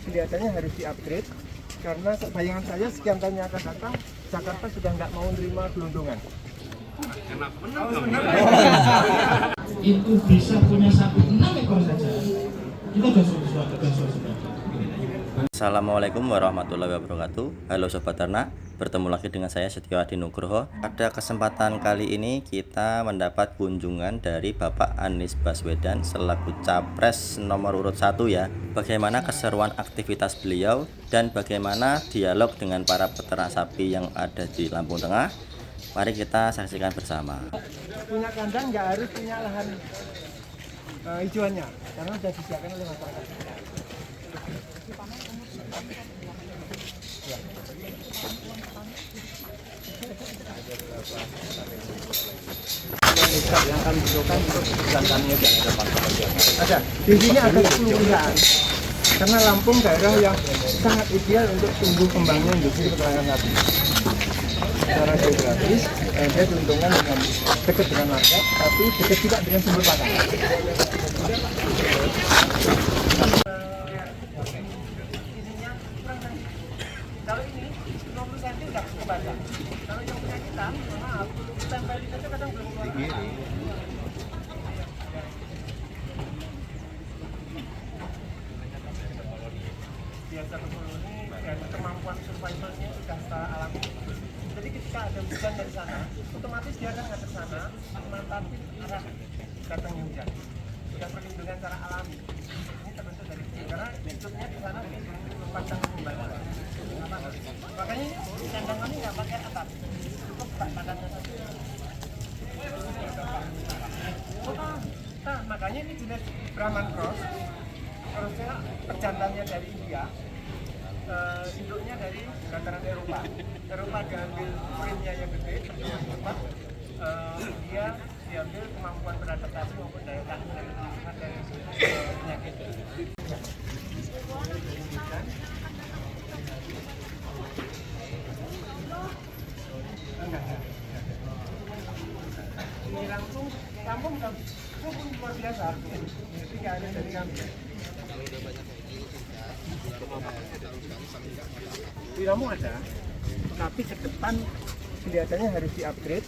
kelihatannya harus di-upgrade karena bayangan saya sekian tahun yang akan datang Jakarta sudah nggak mau nerima gelondongan. Itu bisa punya sapi 6 ekor saja. Kita sudah. Assalamualaikum warahmatullahi wabarakatuh. Halo Sobat Ternak, bertemu lagi dengan saya Setio Adi Nugroho. Pada kesempatan kali ini kita mendapat kunjungan dari Bapak Anies Baswedan selaku Capres nomor urut 1 ya. Bagaimana keseruan aktivitas beliau dan bagaimana dialog dengan para peternak sapi yang ada di Lampung Tengah. Mari kita saksikan bersama. Punya kandang nggak harus punya lahan hijauannya karena sudah disediakan oleh masyarakat. Yang kami butuhkan untuk jantannya ada. Di sini ada 10 perusahaan. Karena Lampung daerah yang sangat ideal untuk tumbuh kembangnya industri peternakan sapi. Secara geografis, dia diuntungkan dengan dekat dengan market, tapi dekat juga dengan sumber pakan. Kalau ini 20 cm udah kebaca. Kalau yang punya kita, maaf, tempelin aja kadang belum keluar. Biasa berburu ini dan kemampuan survivalnya sudah secara alami. Jadi ketika ada hujan dari sana, otomatis dia akan ngadep sana, memantapin arah datangnya hujan. Sudah perlindungan secara alami. Ini terbentuk dari sini karena hidupnya di sana di tempat yang membantu. Makanya ini kandang kami nggak pakai atap, cukup pakannya saja. Nah, makanya ini jenis Brahman Cross. Crossnya perjantannya dari India, induknya dari dataran Eropa. Eropa diambil printnya yang gede, yang cepat. Dia diambil kemampuan beradaptasi maupun daya tahan dari penyakit. Ini Lampung luar biasa. Tidak ada dari kami. Di Lampung ada, tapi ke depan kelihatannya harus di-upgrade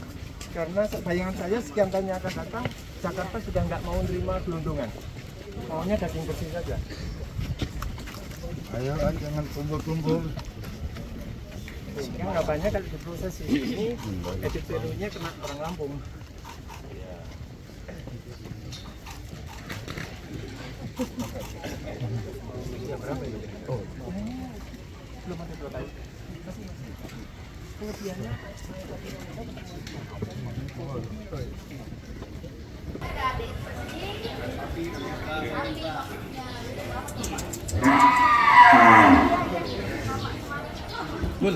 karena bayangan saya sekian tahun yang akan datang Jakarta sudah nggak mau nerima gelondongan, maunya daging bersih saja. Ayo jangan kumpul-kumpul. Sehingga nggak banyak kalau diproses ini, edit value-nya kena orang Lampung. Ya, berapa ini? Oh. Belum ada 2 tahun. Kelebihannya Bul.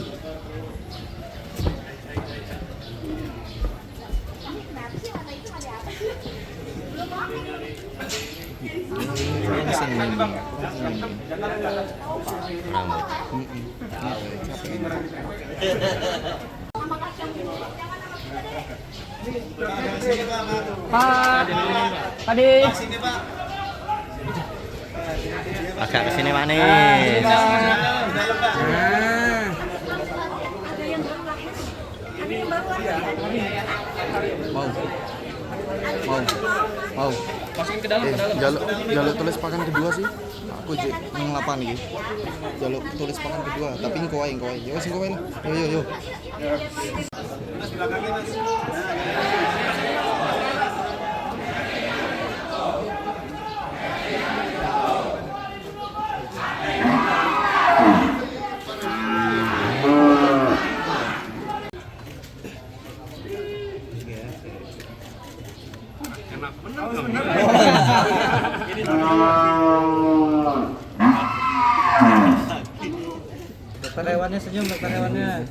Agak kesini manis. Mau. Masukin ke dalam, Jaluk tulis pakan kedua sih. Aku ngelapan iki. Jaluk tulis pakan kedua, tapi engko wae. Ya wis engko wae. Yo. Dokter hewannya senyum, dokter hewannya.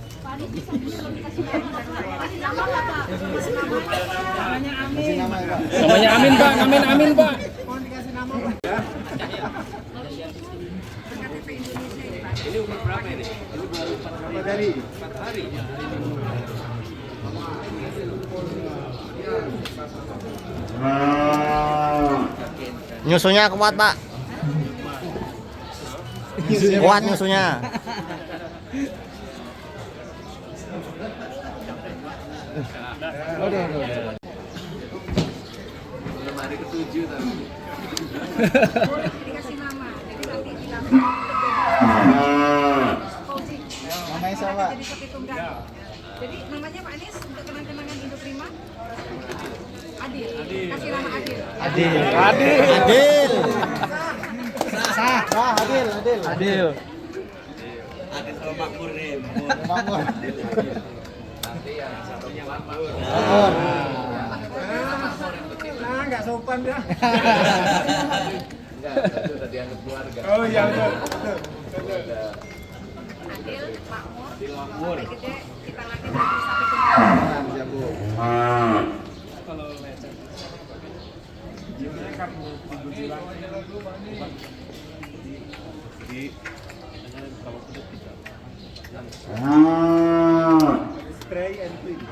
Namanya Amin, Pak. Amin, Pak. Ini umur berapa ini? Ini baru 4 hari. 4 hari. Nyusunya kuat, Pak. Kuat nyusunya. Belum hari ke-7 tapi. Dikasih nama, jadi nanti bilang namanya siapa? Jadi sapi tunggal. Jadi namanya Pak Anies untuk kenang-kenangan Indo Prima. Adil. Kasih nama Adil. Adil. Adil. Ada sama Makmur nih. Nanti yang satunya Makmur. Nggak sopan dah. Enggak, itu tadi anggap keluarga. Oh iya betul. Adil, Makmur. Makmur. Sampai gede kita latih dari sapi tunggal. Siap, Bu. Kalau lecet. Gimana kan bilang spray and clean.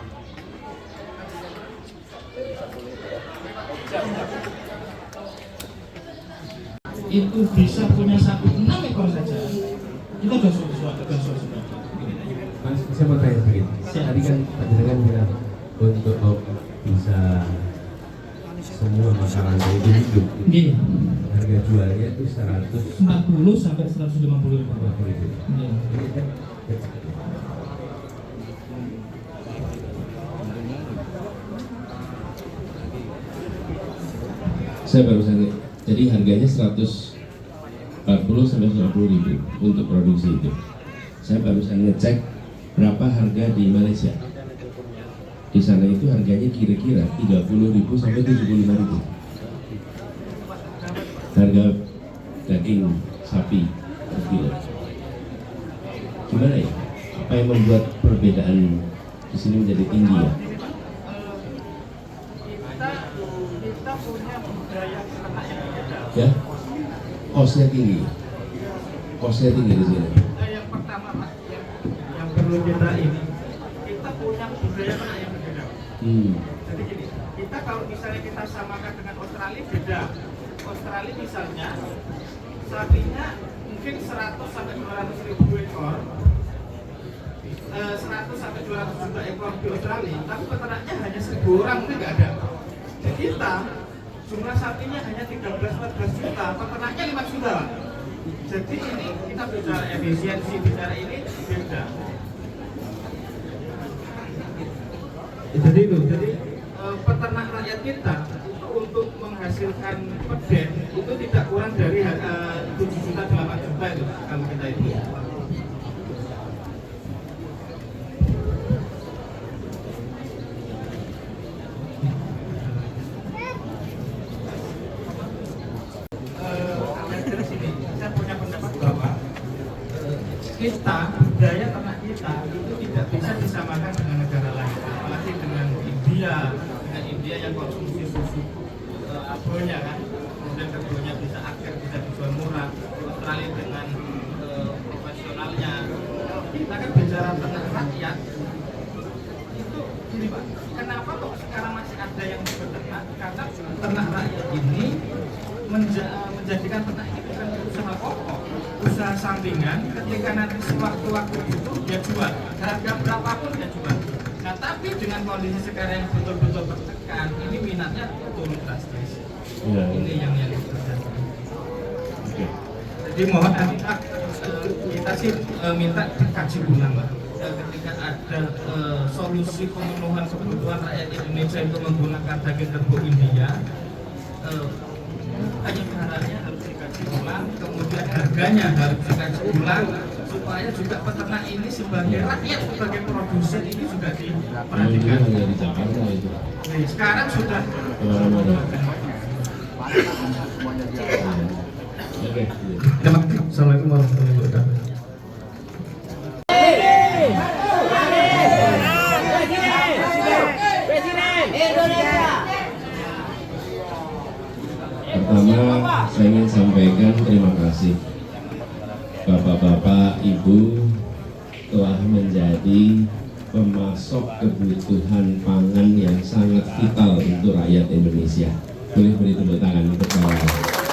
Itu bisa punya sapi 6 ekor saja, kita sudah sudah. Mas, saya mau tanya sedikit. Tadi kan Pak Jenengan bilang untuk bisa semua makanan itu hidup. Gini, Harga jualnya itu 150 40 sampai 150 ribu. ribu. Iya. Ini kan saya baru saja, jadi harganya 140 sampai 150 ribu untuk produksi itu. Saya barusan ngecek berapa harga di Malaysia. Di sana itu harganya kira-kira 30.000 sampai 75.000. Harga daging sapi per kilo. Gimana ya? Apa yang membuat perbedaan di sini menjadi tinggi ya? Kita punya budaya ternak yang beda. Ya, kosnya tinggi. Kosnya tinggi di sini. Yang pertama Pak, yang perlu kita ini, kita punya budaya ternak yang berbeda. Jadi gini, kita kalau misalnya kita samakan dengan Australia beda. Australia misalnya sapinya mungkin 100 sampai 200 ribu ekor, 100 sampai 200 juta ekor di Australia, tapi peternaknya hanya 1.000 orang, mungkin nggak ada. Di kita jumlah sapinya hanya 13-14 juta, peternaknya 5 juta. Jadi ini kita bicara efisiensi, bicara ini beda. Jadi peternak rakyat kita itu untuk menghasilkan peden itu tidak kurang dari 7 juta 8 juta itu kalau kita itu. Saya punya pendapat bahwa kita budaya ternak kita itu tidak bisa disamakan dengan negara lain, apalagi dengan India yang konsumsi susu abonya kan, kemudian keduanya bisa aktif, bisa dijual murah. Australia dengan profesionalnya. Kita kan bicara ternak rakyat itu gini Pak, kenapa kok sekarang masih ada yang beternak? Karena ternak rakyat ini menjadikan ternak ini bukan usaha pokok, usaha sampingan. Ketika nanti sewaktu-waktu itu dia jual, harga berapapun dia jual. Nah tapi dengan kondisi sekarang yang betul-betul tertekan, ini minatnya turun drastis. Ya. Ini yang terjadi. Jadi mohon kita sih minta dikaji ulang Pak. Ketika ada solusi pemenuhan kebutuhan rakyat Indonesia itu menggunakan daging kerbau India, penyebarannya harus dikaji ulang, kemudian harganya harus dikaji ulang, supaya juga peternak ini sebagai rakyat, sebagai produsen ini juga diperhatikan. Hanya di Jakarta itu. Nah, sekarang sudah Kemana-mana. Oke. Assalamualaikum warahmatullahi wabarakatuh. Pertama, saya ingin sampaikan terima kasih Bapak-bapak, Ibu telah menjadi pemasok kebutuhan pangan yang sangat vital untuk rakyat Indonesia. Boleh beri tepuk tangan untuk para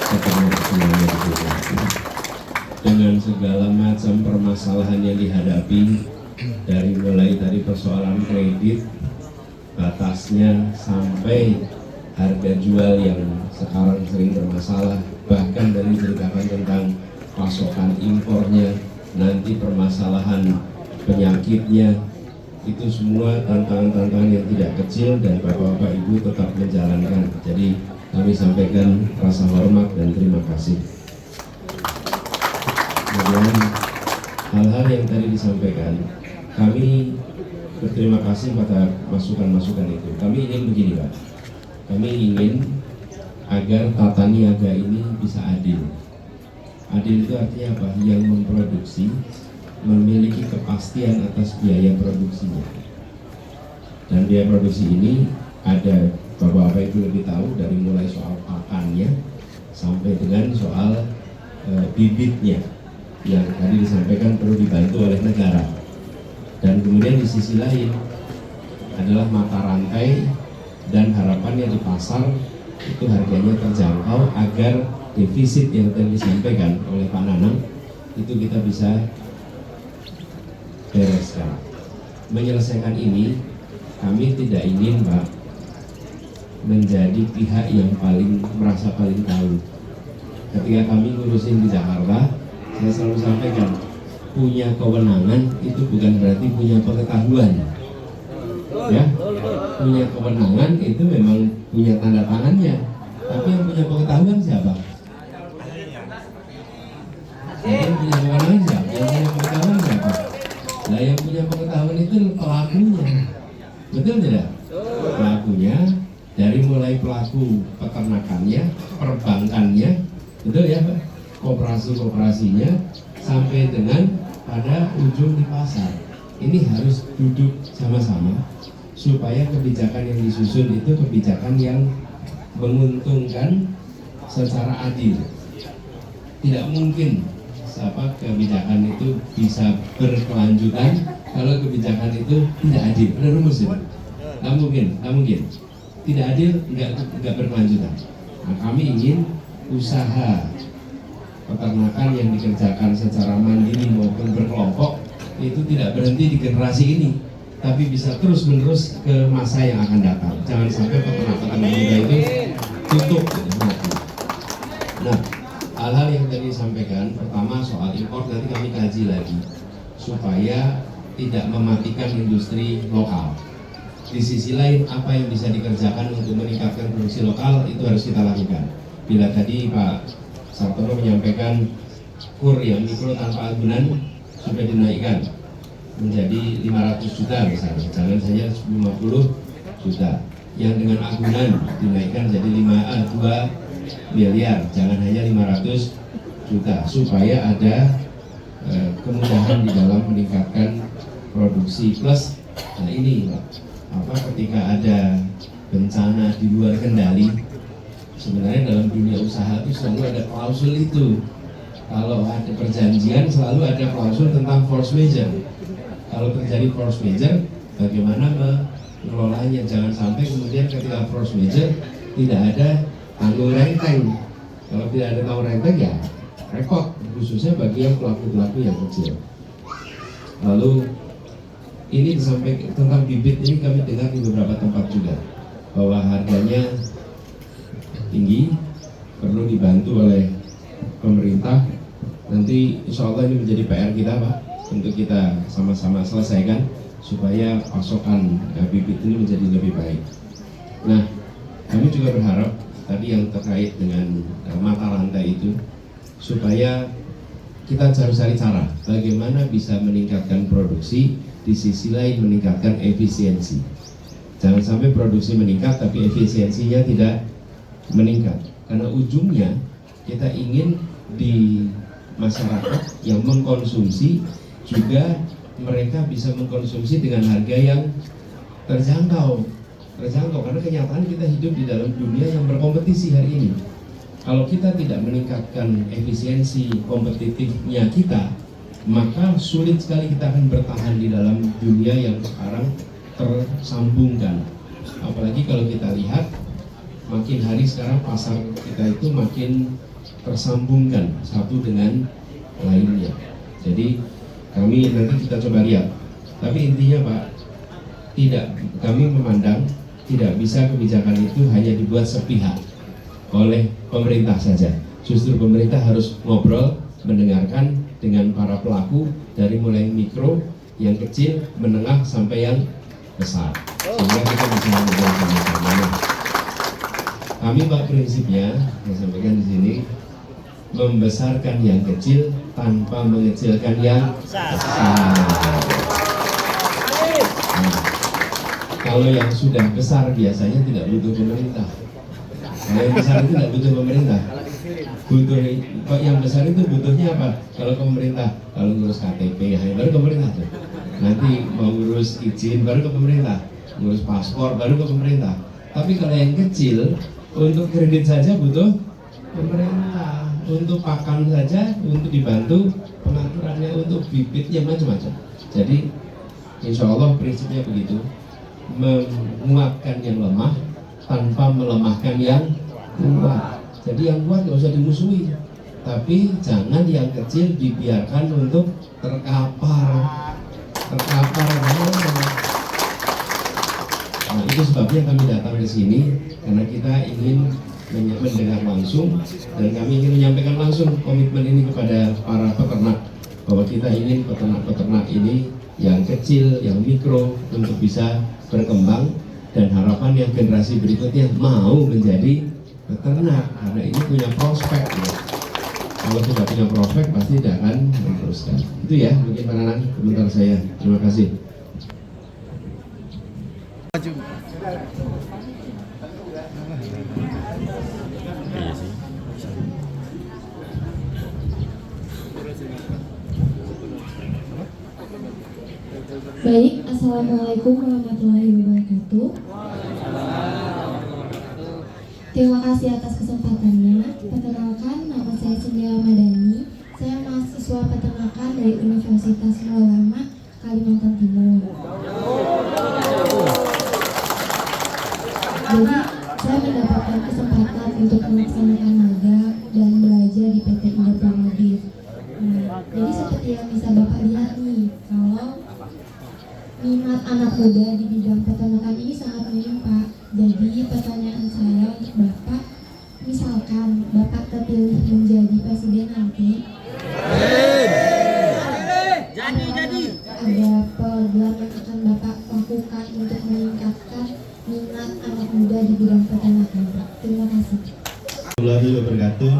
semuanya di sini. dengan segala macam permasalahan yang dihadapi, mulai dari persoalan kredit, batasnya, sampai harga jual yang sekarang sering bermasalah, bahkan dari ceritakan tentang pasokan impornya, nanti permasalahan penyakitnya, itu semua tantangan-tantangan yang tidak kecil dan Bapak-Bapak Ibu tetap menjalankan. Jadi kami sampaikan rasa hormat dan terima kasih. Kemudian hal-hal yang tadi disampaikan, kami berterima kasih pada masukan-masukan itu. Kami ingin begini Pak, kami ingin agar tata niaga ini bisa adil. Adil itu artinya apa? Yang memproduksi memiliki kepastian atas biaya produksinya. Dan biaya produksi ini ada, Bapak-Bapak Ibu lebih tahu, dari mulai soal pakannya sampai dengan soal bibitnya yang tadi disampaikan perlu dibantu oleh negara. Dan kemudian di sisi lain adalah mata rantai dan harapannya di pasar itu harganya terjangkau agar defisit yang tadi disampaikan oleh Pak Nanang itu kita bisa bereskan. Menyelesaikan ini kami tidak ingin Pak menjadi pihak yang merasa paling tahu. Ketika kami ngurusin di Jakarta, saya selalu sampaikan, punya kewenangan itu bukan berarti punya pengetahuan. Ya, punya kewenangan itu memang punya tanda tangannya, tapi yang punya pengetahuan siapa? Yang punya kewenangan siapa? Yang punya pengetahuan siapa? Nah, yang punya pengetahuan itu pelakunya, betul tidak? Pelakunya dari mulai pelaku peternakannya, perbankannya, betul ya Pak? Koperasi-koperasinya sampai dengan pada ujung di pasar. Ini harus duduk sama-sama supaya kebijakan yang disusun itu kebijakan yang menguntungkan secara adil. Tidak mungkin kebijakan itu bisa berkelanjutan kalau kebijakan itu tidak adil. Ada rumus ya? Nggak mungkin. Tidak adil, nggak berkelanjutan. Nah, kami ingin usaha peternakan yang dikerjakan secara mandiri maupun berkelompok itu tidak berhenti di generasi ini, tapi bisa terus menerus ke masa yang akan datang. Jangan sampai peternakan muda itu tutup. Nah, hal-hal yang tadi disampaikan, pertama soal impor nanti kami kaji lagi supaya tidak mematikan industri lokal. Di sisi lain, apa yang bisa dikerjakan untuk meningkatkan produksi lokal itu harus kita lakukan. Bila tadi Pak Sartono menyampaikan kur yang mikro tanpa agunan sudah dinaikkan menjadi 500 juta misalnya, jangan saja 50 juta. Yang dengan agunan dinaikkan jadi 2 miliar, jangan hanya 500 juta, supaya ada kemudahan di dalam meningkatkan produksi. Plus, nah ini ketika ada bencana di luar kendali, sebenarnya dalam dunia usaha itu selalu ada klausul itu. Kalau ada perjanjian selalu ada klausul tentang force majeure. Kalau terjadi force majeure, bagaimana mengelolanya? Jangan sampai kemudian ketika force majeure tidak ada tanggung renteng. Kalau tidak ada tanggung renteng ya repot, khususnya bagi yang pelaku-pelaku yang kecil. Lalu ini disampaikan tentang bibit ini kami dengar di beberapa tempat juga bahwa harganya tinggi, perlu dibantu oleh pemerintah. Nanti insya Allah ini menjadi PR kita Pak, untuk kita sama-sama selesaikan supaya pasokan bibit ini menjadi lebih baik. Nah, kami juga berharap tadi yang terkait dengan mata rantai itu, supaya kita harus cari cara bagaimana bisa meningkatkan produksi, di sisi lain meningkatkan efisiensi. Jangan sampai produksi meningkat tapi efisiensinya tidak meningkat, karena ujungnya kita ingin di masyarakat yang mengkonsumsi juga mereka bisa mengkonsumsi dengan harga yang terjangkau, karena kenyataan kita hidup di dalam dunia yang berkompetisi hari ini. Kalau kita tidak meningkatkan efisiensi kompetitifnya kita, maka sulit sekali kita akan bertahan di dalam dunia yang sekarang tersambungkan. Apalagi kalau kita lihat makin hari sekarang pasar kita itu makin tersambungkan satu dengan lainnya. Jadi kami nanti kita coba lihat. Tapi intinya Pak, kami memandang tidak bisa kebijakan itu hanya dibuat sepihak oleh pemerintah saja. Justru pemerintah harus ngobrol, mendengarkan dengan para pelaku dari mulai mikro, yang kecil, menengah sampai yang besar. Sehingga kita bisa ngobrol sama-sama. Kami Pak prinsipnya, saya sampaikan di sini, membesarkan yang kecil tanpa mengecilkan yang besar. Nah, kalau yang sudah besar biasanya tidak butuh pemerintah. Kalau yang besar itu tidak butuh pemerintah. Kok yang besar itu butuhnya apa? Kalau pemerintah, kalau ngurus KTP, baru ke pemerintah tuh. Nanti mau ngurus izin baru ke pemerintah, ngurus paspor baru ke pemerintah. Tapi kalau yang kecil, untuk kredit saja butuh pemerintah. Untuk pakan saja, untuk dibantu pengaturannya, untuk bibitnya macam-macam. Jadi insya Allah prinsipnya begitu, menguatkan yang lemah tanpa melemahkan yang kuat. Jadi yang kuat nggak usah dimusuhi, tapi jangan yang kecil dibiarkan untuk terkapar. Nah itu sebabnya kami datang ke sini, karena kita ingin mendengar langsung dan kami ingin menyampaikan langsung komitmen ini kepada para peternak, bahwa kita ingin peternak-peternak ini yang kecil, yang mikro untuk bisa berkembang, dan harapan yang generasi berikutnya mau menjadi peternak karena ini punya prospek ya. Kalau tidak punya prospek pasti tidak akan meneruskan. Itu ya mungkin pandangan komentar saya. Terima kasih. Baik, Assalamualaikum warahmatullahi wabarakatuh. Terima kasih atas kesempatannya. Perkenalkan, nama saya Cynthia Madani. Saya mahasiswa peternakan dari Universitas Mulawama, Kalimantan Timur. Jadi, saya mendapatkan kesempatan untuk melaksanakan magang dan belajar di PT Indopromotif. Nah, jadi seperti yang bisa Bapak lihat nih, kalau minat anak muda di bidang peternakan ini sangat minim, Pak. Jadi pertanyaan saya untuk Bapak, misalkan Bapak terpilih menjadi presiden nanti, ada program yang akan Bapak lakukan untuk meningkatkan minat anak muda di bidang peternakan, Pak. Terima kasih. Warahmatullahi wabarakatuh.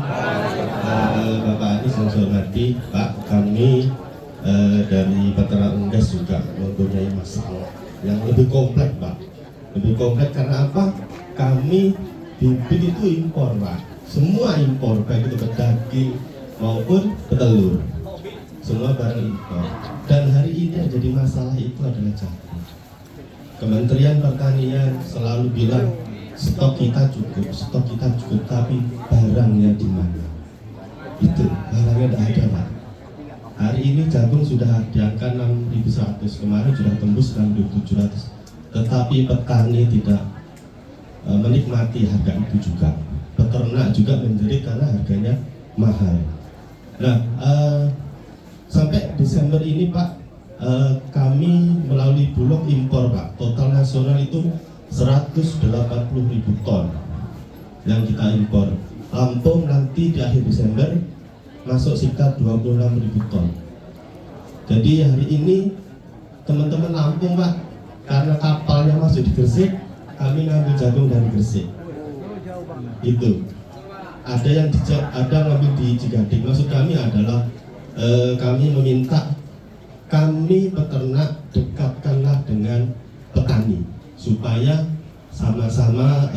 Bapak Anies yang saya hormati, Pak, kami dari Peternak Unggas juga mempunyai masalah yang lebih kompleks, Pak. Lebih kompleks karena apa? Kami bibit itu impor, Pak. Semua impor, baik itu daging maupun telur. Semua barang impor. Dan hari ini yang jadi masalah itu adalah jagung. Kementerian Pertanian selalu bilang stok kita cukup, tapi barangnya di mana? Itu barangnya tidak ada, Pak. Hari ini jagung sudah di angka 6.100, kemarin sudah tembus 6.700. Tetapi petani tidak menikmati harga itu juga. Peternak juga menjerit karena harganya mahal. Nah, sampai Desember ini, Pak, kami melalui Bulog impor, Pak. Total nasional itu 180.000 ton yang kita impor. Lampung nanti di akhir Desember masuk sekitar 26.000 ton. Jadi hari ini teman-teman Lampung, Pak, karena kapalnya masuk di Gresik, kami ngambil jagung dari Gresik. Itu ada yang ngambil di Cigading. Maksud kami adalah kami meminta kami peternak dekatkanlah dengan petani supaya sama-sama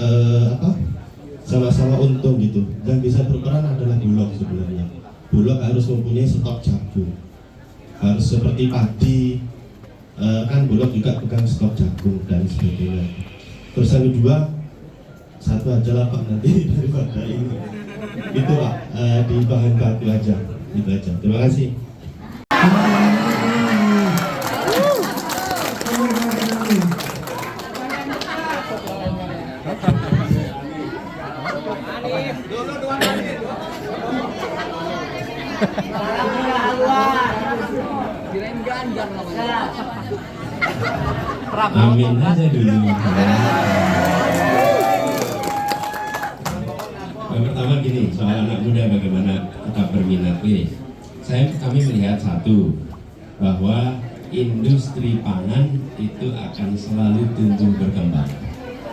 sama-sama untung gitu. Dan bisa berperan adalah Bulog sebenarnya. Bulog harus mempunyai stok jagung, harus seperti padi, kan Bulog juga pegang stok jagung dan sebagainya. Terus yang kedua, satu aja lah, Pak, nanti daripada ini itu, Pak, di bahan baku aja, itu aja. Terima kasih. Dua Amin aja dulu. Yang pertama gini, soal anak muda bagaimana tetap berminat ini. Kami melihat satu, bahwa industri pangan itu akan selalu tumbuh berkembang.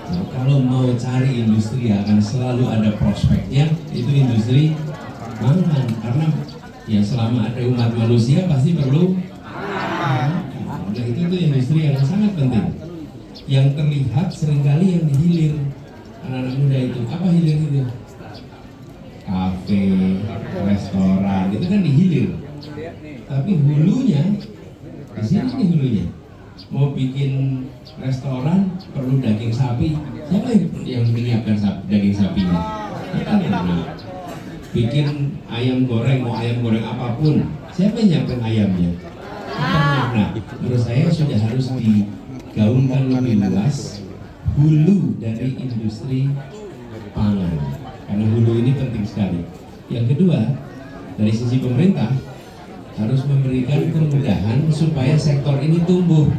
Nah, kalau mau cari industri akan selalu ada prospeknya, itu industri pangan, karena ya selama ada umat manusia pasti perlu. Nah, itu tuh industri yang sangat penting. Yang terlihat seringkali yang dihilir anak-anak muda itu, apa hilir itu? Kafe, restoran, itu kan dihilir. Tapi hulunya, di sini nih hulunya. Mau bikin restoran perlu daging sapi, siapa yang menyiapkan daging sapinya? Bikin ayam goreng, mau ayam goreng apapun, siapa yang nyiapkan ayamnya? Nah, menurut saya sudah harus digaungkan lebih luas hulu dari industri pangan, karena hulu ini penting sekali. Yang kedua, dari sisi pemerintah harus memberikan kemudahan supaya sektor ini tumbuh.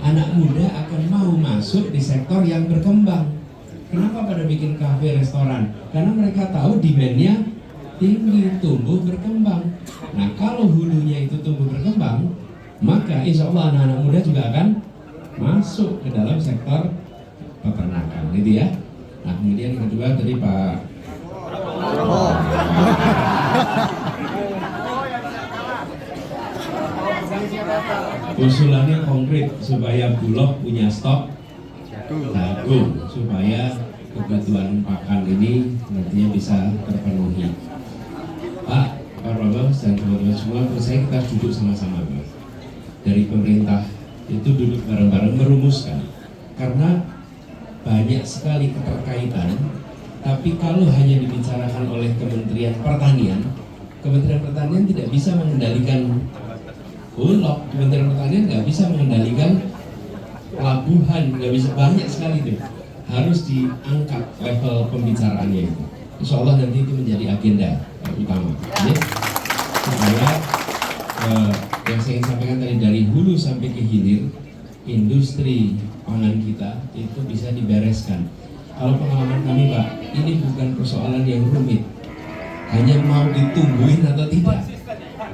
Anak muda akan mau masuk di sektor yang berkembang. Kenapa pada bikin kafe, restoran? Karena mereka tahu demand-nya tinggi, tumbuh berkembang. Nah, kalau hulunya itu tumbuh berkembang, maka insya Allah anak-anak muda juga akan masuk ke dalam sektor peternakan, gitu ya. Nah, kemudian yang kedua tadi Pak usulannya konkret supaya Bulog punya stok jagung supaya kebutuhan pakan ini nantinya bisa terpenuhi. Pak Robo dan teman-teman semua, menurut saya kita duduk sama-sama, Pak. Dari pemerintah itu duduk bareng-bareng merumuskan, karena banyak sekali keterkaitan. Tapi kalau hanya dibicarakan oleh Kementerian Pertanian tidak bisa mengendalikan Bulog, Kementerian Pertanian nggak bisa mengendalikan pelabuhan, nggak bisa, banyak sekali itu. Harus diangkat level pembicaraannya itu. Insya Allah nanti itu menjadi agenda utama. Ya. Supaya yang saya ingin sampaikan tadi, dari hulu sampai ke hilir, industri pangan kita itu bisa dibereskan. Kalau pengalaman kami Pak, ini bukan persoalan yang rumit, hanya mau ditungguin atau tidak,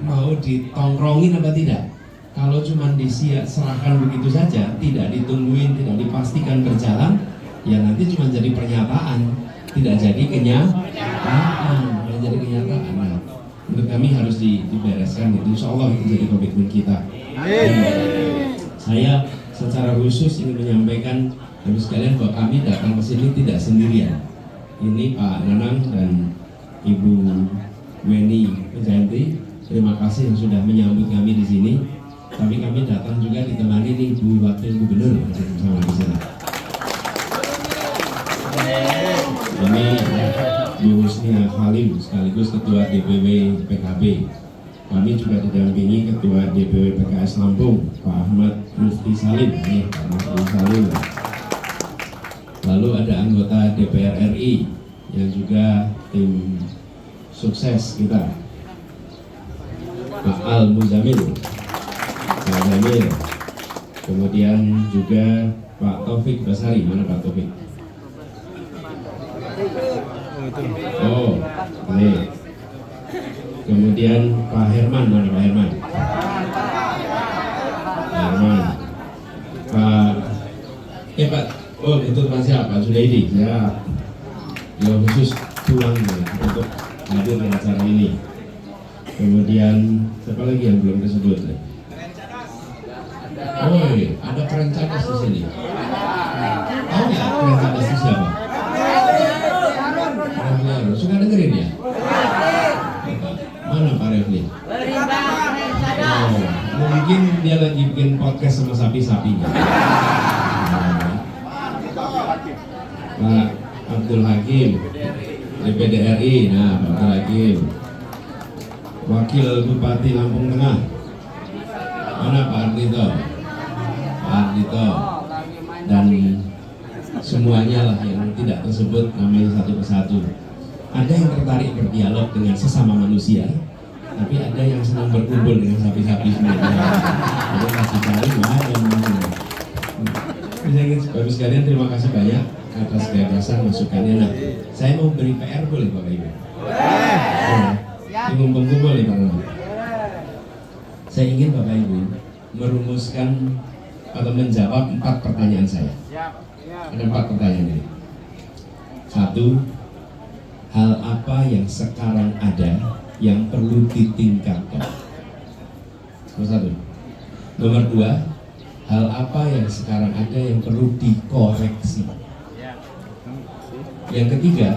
mau ditongkrongin apa tidak. Kalau cuma serahkan begitu saja, tidak ditungguin, tidak dipastikan berjalan, ya nanti cuma jadi pernyataan, tidak jadi kenyataan. Nah, untuk kami harus dibereskan itu, insya Allah itu jadi komitmen kita. Saya secara khusus ingin menyampaikan Bapak sekalian bahwa kami datang ke sini tidak sendirian. Ini Pak Nanang dan Ibu Weni Pejayanti, terima kasih yang sudah menyambut kami di sini. Tapi kami datang juga ditemani nih Bu Wakil Gubernur bersama di sini. Ini Bu Husnia Halim sekaligus Ketua DPW PKB. Kami juga didampingi Ketua DPW PKS Lampung, Pak Ahmad Mufti Salim. Nih, Pak Mufti Salim. Lalu ada anggota DPR RI yang juga tim sukses kita, Pak Al Muzamil. Kemudian juga Pak Taufik Basari. Mana Pak Taufik? Oh, ini. Kemudian Pak Herman. Mana Pak Herman? Pak, oh itu Pak siapa? Pak Sudaidi. Ya, dia khusus pulang untuk hadir di acara ini. Kemudian siapa lagi yang belum disebut? Oh, ada perencanas di sini. Tahu nggak perencanas itu siapa? Suka dengerin ya? Mana Pak Refli? Oh, mungkin dia lagi bikin podcast sama sapi-sapinya. Pak Abdul Hakim, DPD RI. Nah, Pak Abdul Hakim, Wakil Bupati Lampung Tengah. Mana Pak Ardito? Dan semuanya lah yang tidak tersebut namanya satu persatu. Ada yang tertarik berdialog dengan sesama manusia, Tapi ada yang senang berkumpul dengan sapi-sapi semua. Jadi kasih cari wah yang mana. Bapak sekalian, terima kasih banyak atas gagasan masukannya. Nah, saya mau beri PR boleh Bapak Ibu? Ngumpul-ngumpul boleh Pak Rahmat. Saya ingin Bapak Ibu merumuskan atau menjawab 4 pertanyaan saya. Ada 4 pertanyaan ini. 1. Hal apa yang sekarang ada yang perlu ditingkatkan? Nomor 1. Nomor 2. Hal apa yang sekarang ada yang perlu dikoreksi? Yang ketiga,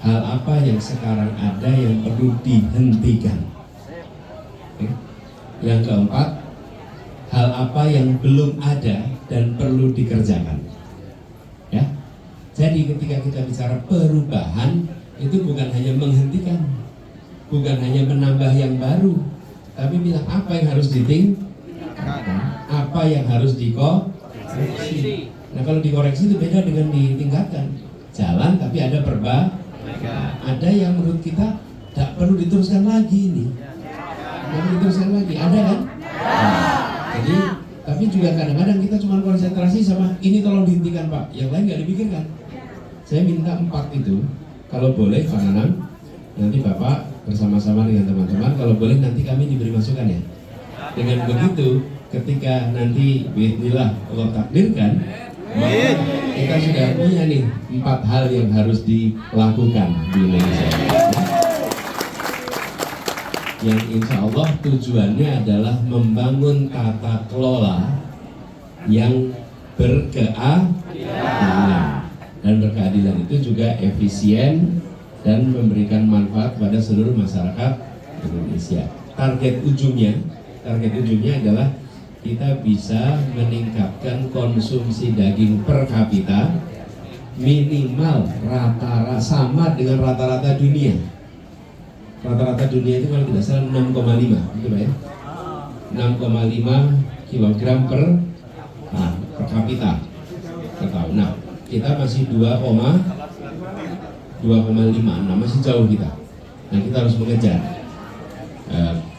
hal apa yang sekarang ada yang perlu dihentikan? Yang keempat, hal apa yang belum ada dan perlu dikerjakan? Ya. Jadi ketika kita bicara perubahan, itu bukan hanya menghentikan, bukan hanya menambah yang baru, tapi bilang apa yang harus ditingkatkan, apa yang harus dikoreksi. Nah kalau dikoreksi itu beda dengan ditingkatkan. Jalan tapi ada ada yang menurut kita tidak perlu diteruskan lagi ini. Tidak perlu diteruskan lagi, ada kan? Jadi tapi juga kadang-kadang kita cuma konsentrasi sama ini tolong dihentikan Pak, yang lain nggak dipikirkan. Saya minta 4 itu, kalau boleh Pak Nanang, nanti Bapak bersama-sama dengan teman-teman, kalau boleh nanti kami diberi masukan ya. Dengan begitu, ketika nanti bismillah Allah takdirkan, maka kita sudah punya nih 4 hal yang harus dilakukan di Indonesia. Yang insya Allah tujuannya adalah membangun tata kelola yang berkeadilan. Dan berkeadilan itu juga efisien dan memberikan manfaat pada seluruh masyarakat Indonesia. Target ujungnya adalah kita bisa meningkatkan konsumsi daging per kapita minimal rata-rata sama dengan rata-rata dunia. Rata-rata dunia itu kalau tidak salah 6,5, gitu Pak ya. 6,5 kilogram per kapita per tahun. Nah, kita masih 2,5, nah masih jauh kita. Nah, kita harus mengejar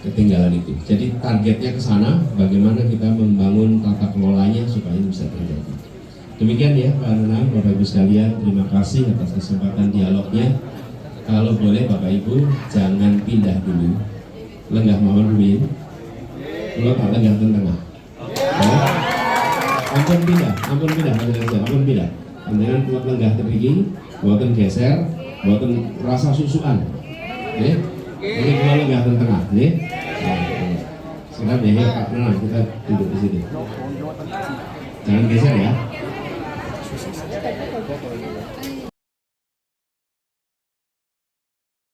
ketinggalan itu. Jadi targetnya ke sana, bagaimana kita membangun tata kelolanya supaya itu bisa terjadi. Demikian ya Pak Nanang, Bapak Ibu sekalian, terima kasih atas kesempatan dialognya. Kalau boleh Bapak Ibu jangan pindah dulu, lenggah mawon dulu, kalau tak lenggah tengah. Ya. Ampun pindah, ampun pindah. Dengan lenggah terpigi, buatan geser, buatan rasa susuan. Ya. Ini kalau lenggah tengah, ya. Silakan ya Pak Nanang, kita duduk di sini. Jangan geser ya.